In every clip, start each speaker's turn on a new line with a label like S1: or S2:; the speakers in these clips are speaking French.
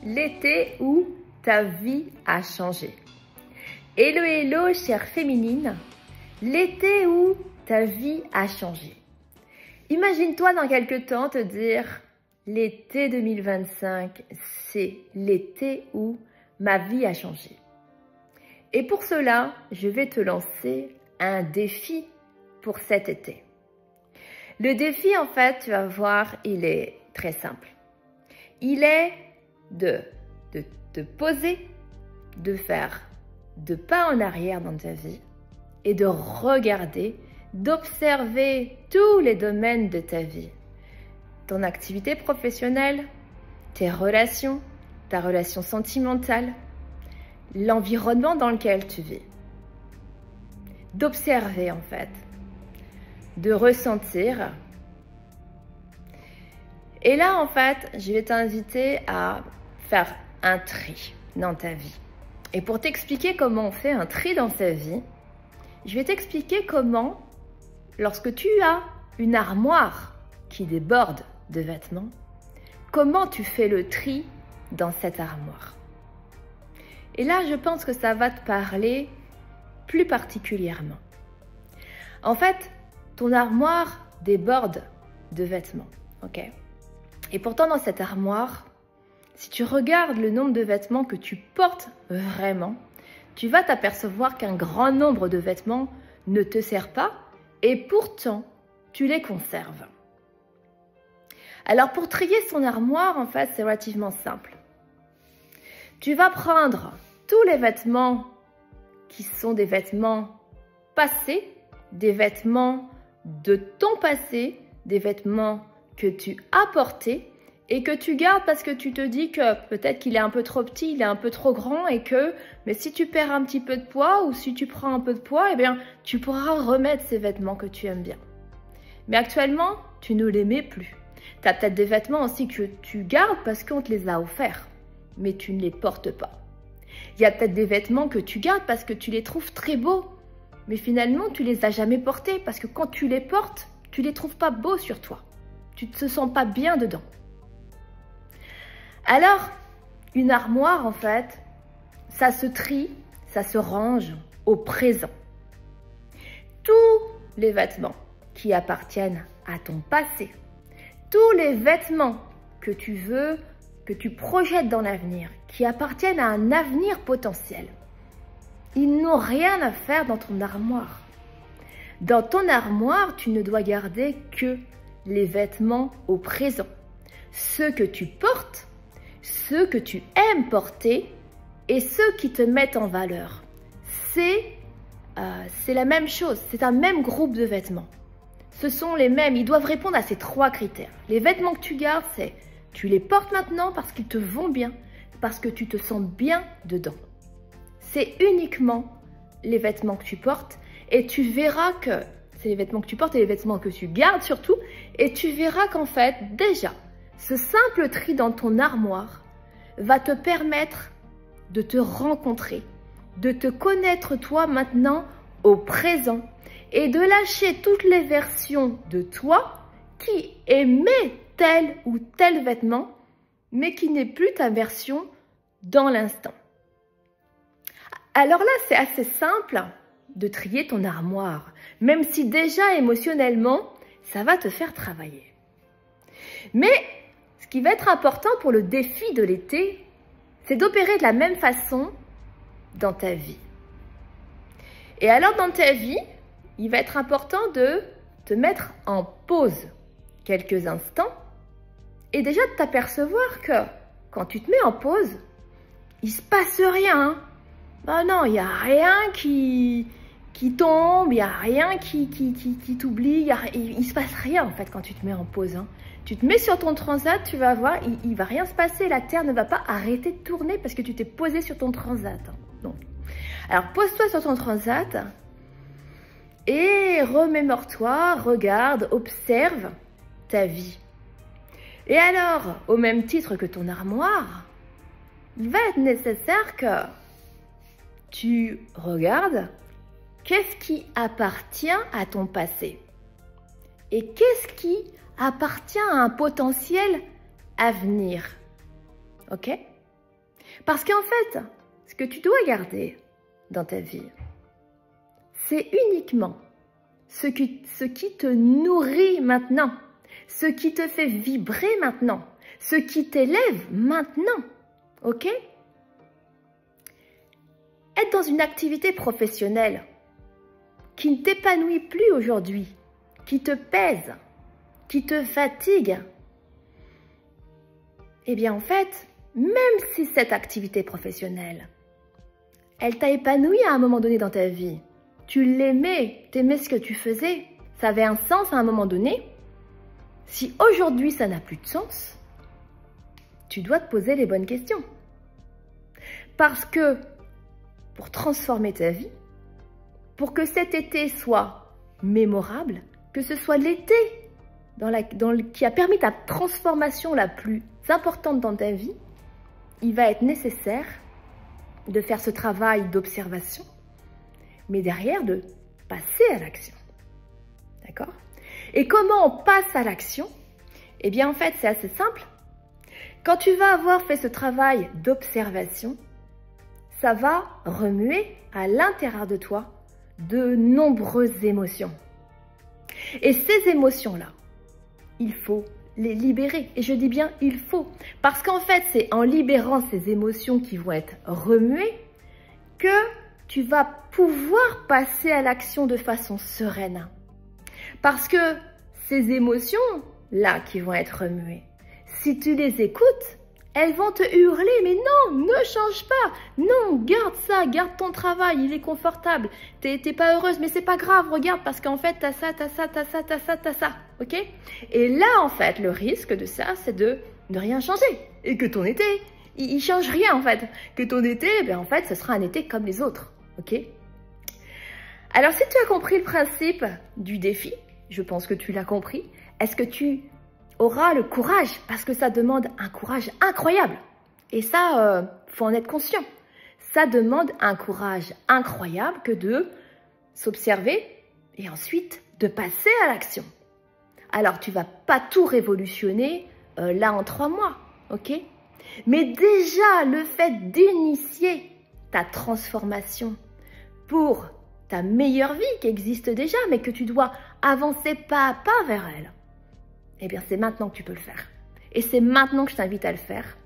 S1: l'été où ta vie a changé. Hello, hello, chère féminine, l'été où ta vie a changé. Imagine-toi dans quelques temps te dire « L'été 2025, c'est l'été où ma vie a changé. » Et pour cela, je vais te lancer un défi pour cet été. Le défi, en fait, tu vas voir, il est très simple. Il est de te poser, de faire 2 pas en arrière dans ta vie et de regarder, d'observer tous les domaines de ta vie. Ton activité professionnelle, tes relations, ta relation sentimentale, l'environnement dans lequel tu vis. D'observer en fait, de ressentir. Et là en fait, je vais t'inviter à faire un tri dans ta vie. Et pour t'expliquer comment on fait un tri dans ta vie, je vais t'expliquer comment, lorsque tu as une armoire qui déborde de vêtements, comment tu fais le tri dans cette armoire. Et là, je pense que ça va te parler plus particulièrement. En fait, ton armoire déborde de vêtements, ok? Et pourtant, dans cette armoire, si tu regardes le nombre de vêtements que tu portes vraiment, tu vas t'apercevoir qu'un grand nombre de vêtements ne te sert pas et pourtant, tu les conserves. Alors, pour trier son armoire, en fait, c'est relativement simple. Tu vas prendre tous les vêtements qui sont des vêtements passés, des vêtements de ton passé, des vêtements que tu as portés et que tu gardes parce que tu te dis que peut-être qu'il est un peu trop petit, il est un peu trop grand et que, mais si tu perds un petit peu de poids ou si tu prends un peu de poids, eh bien, tu pourras remettre ces vêtements que tu aimes bien. Mais actuellement, tu ne les mets plus. Tu as peut-être des vêtements aussi que tu gardes parce qu'on te les a offerts, mais tu ne les portes pas. Il y a peut-être des vêtements que tu gardes parce que tu les trouves très beaux, mais finalement, tu les as jamais portés parce que quand tu les portes, tu les trouves pas beaux sur toi. Tu ne te sens pas bien dedans. Alors, une armoire, en fait, ça se trie, ça se range au présent. Tous les vêtements qui appartiennent à ton passé, tous les vêtements que tu veux, que tu projettes dans l'avenir, qui appartiennent à un avenir potentiel, ils n'ont rien à faire dans ton armoire. Dans ton armoire, tu ne dois garder que les vêtements au présent. Ceux que tu portes, ceux que tu aimes porter et ceux qui te mettent en valeur. C'est la même chose, c'est un même groupe de vêtements. Ce sont les mêmes, ils doivent répondre à ces 3 critères. Les vêtements que tu gardes, c'est tu les portes maintenant parce qu'ils te vont bien, parce que tu te sens bien dedans. C'est uniquement les vêtements que tu portes et tu verras que c'est les vêtements que tu portes et les vêtements que tu gardes surtout et tu verras qu'en fait, déjà, ce simple tri dans ton armoire va te permettre de te rencontrer, de te connaître toi maintenant au présent et de lâcher toutes les versions de toi qui aimait tel ou tel vêtement, mais qui n'est plus ta version dans l'instant. Alors là, c'est assez simple de trier ton armoire, même si déjà émotionnellement, ça va te faire travailler. Mais ce qui va être important pour le défi de l'été, c'est d'opérer de la même façon dans ta vie. Et alors dans ta vie, il va être important de te mettre en pause quelques instants et déjà de t'apercevoir que quand tu te mets en pause, il ne se passe rien. Oh non, il n'y a rien qui tombe, il n'y a rien qui t'oublie, il ne se passe rien en fait quand tu te mets en pause. Tu te mets sur ton transat, tu vas voir, il ne va rien se passer, la Terre ne va pas arrêter de tourner parce que tu t'es posé sur ton transat. Donc, alors pose-toi sur ton transat et remémore-toi, regarde, observe ta vie. Et alors, au même titre que ton armoire, il va être nécessaire que tu regardes qu'est-ce qui appartient à ton passé et qu'est-ce qui appartient à un potentiel avenir. Ok? Parce qu'en fait, ce que tu dois garder dans ta vie, c'est uniquement ce qui te nourrit maintenant, ce qui te fait vibrer maintenant, ce qui t'élève maintenant, ok? Être dans une activité professionnelle qui ne t'épanouit plus aujourd'hui, qui te pèse, qui te fatigue, eh bien en fait, même si cette activité professionnelle, elle t'a épanoui à un moment donné dans ta vie, tu l'aimais, t'aimais ce que tu faisais, ça avait un sens à un moment donné, si aujourd'hui ça n'a plus de sens, tu dois te poser les bonnes questions. Parce que pour transformer ta vie, pour que cet été soit mémorable, que ce soit l'été qui a permis ta transformation la plus importante dans ta vie, il va être nécessaire de faire ce travail d'observation, mais derrière de passer à l'action. D'accord? Et comment on passe à l'action? Eh bien en fait c'est assez simple. Quand tu vas avoir fait ce travail d'observation, ça va remuer à l'intérieur de toi de nombreuses émotions. Et ces émotions-là, il faut les libérer. Et je dis bien il faut. Parce qu'en fait, c'est en libérant ces émotions qui vont être remuées que tu vas pouvoir passer à l'action de façon sereine. Parce que ces émotions-là qui vont être remuées, si tu les écoutes, elles vont te hurler, mais non, ne change pas, non, garde ça, garde ton travail, il est confortable, t'es pas heureuse, mais c'est pas grave, regarde, parce qu'en fait, t'as ça, t'as ça, t'as ça, t'as ça, t'as ça, ok? Et là, en fait, le risque de ça, c'est de ne rien changer, et que ton été, il change rien, en fait, que ton été, ben, en fait, ce sera un été comme les autres, ok? Alors, si tu as compris le principe du défi, je pense que tu l'as compris, est-ce que tu aura le courage, parce que ça demande un courage incroyable. Et ça, faut en être conscient. Ça demande un courage incroyable que de s'observer et ensuite de passer à l'action. Alors, tu vas pas tout révolutionner là en 3 mois, ok? Mais déjà, le fait d'initier ta transformation pour ta meilleure vie qui existe déjà, mais que tu dois avancer pas à pas vers elle, eh bien, c'est maintenant que tu peux le faire. Et c'est maintenant que je t'invite à le faire.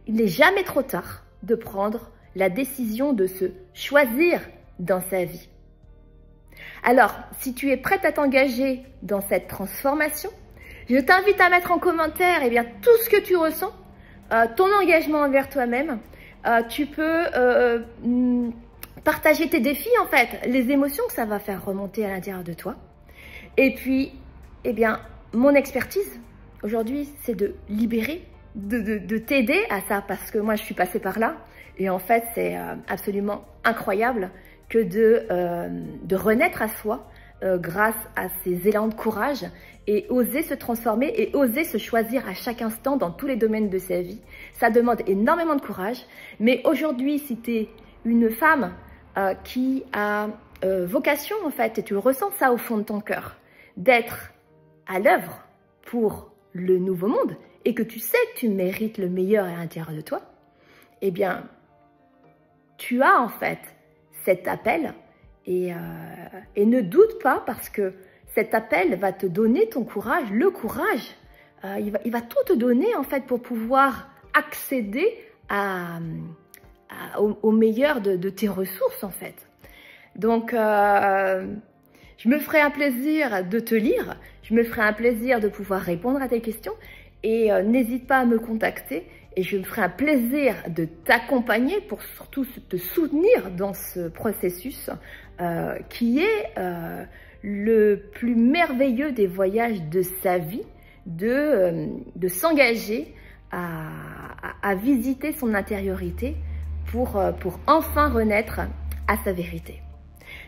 S1: Il n'est jamais trop tard de prendre la décision de se choisir dans sa vie. Alors, si tu es prête à t'engager dans cette transformation, je t'invite à mettre en commentaire eh bien, tout ce que tu ressens, ton engagement envers toi-même. Tu peux partager tes défis, en fait, les émotions que ça va faire remonter à l'intérieur de toi. Et puis, eh bien, mon expertise, aujourd'hui, c'est de libérer, de t'aider à ça, parce que moi, je suis passée par là. Et en fait, c'est absolument incroyable que de renaître à soi grâce à ces élans de courage et oser se transformer et oser se choisir à chaque instant dans tous les domaines de sa vie. Ça demande énormément de courage. Mais aujourd'hui, si tu es une femme qui a vocation, en fait, et tu ressens ça au fond de ton cœur, d'être à l'œuvre pour le nouveau monde et que tu sais que tu mérites le meilleur à l'intérieur de toi, eh bien, tu as en fait cet appel et ne doute pas parce que cet appel va te donner ton courage, le courage, il va tout te donner en fait pour pouvoir accéder au meilleur de tes ressources en fait. Donc, je me ferai un plaisir de te lire, je me ferai un plaisir de pouvoir répondre à tes questions et n'hésite pas à me contacter et je me ferai un plaisir de t'accompagner pour surtout te soutenir dans ce processus qui est le plus merveilleux des voyages de sa vie, de s'engager à visiter son intériorité pour enfin renaître à sa vérité.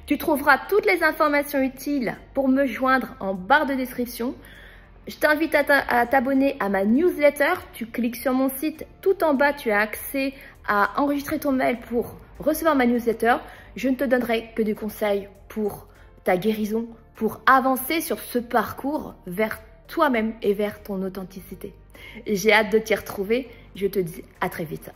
S1: Tu trouveras toutes les informations utiles pour me joindre en barre de description. Je t'invite à t'abonner à ma newsletter. Tu cliques sur mon site, tout en bas, tu as accès à enregistrer ton mail pour recevoir ma newsletter. Je ne te donnerai que des conseils pour ta guérison, pour avancer sur ce parcours vers toi-même et vers ton authenticité. J'ai hâte de t'y retrouver. Je te dis à très vite.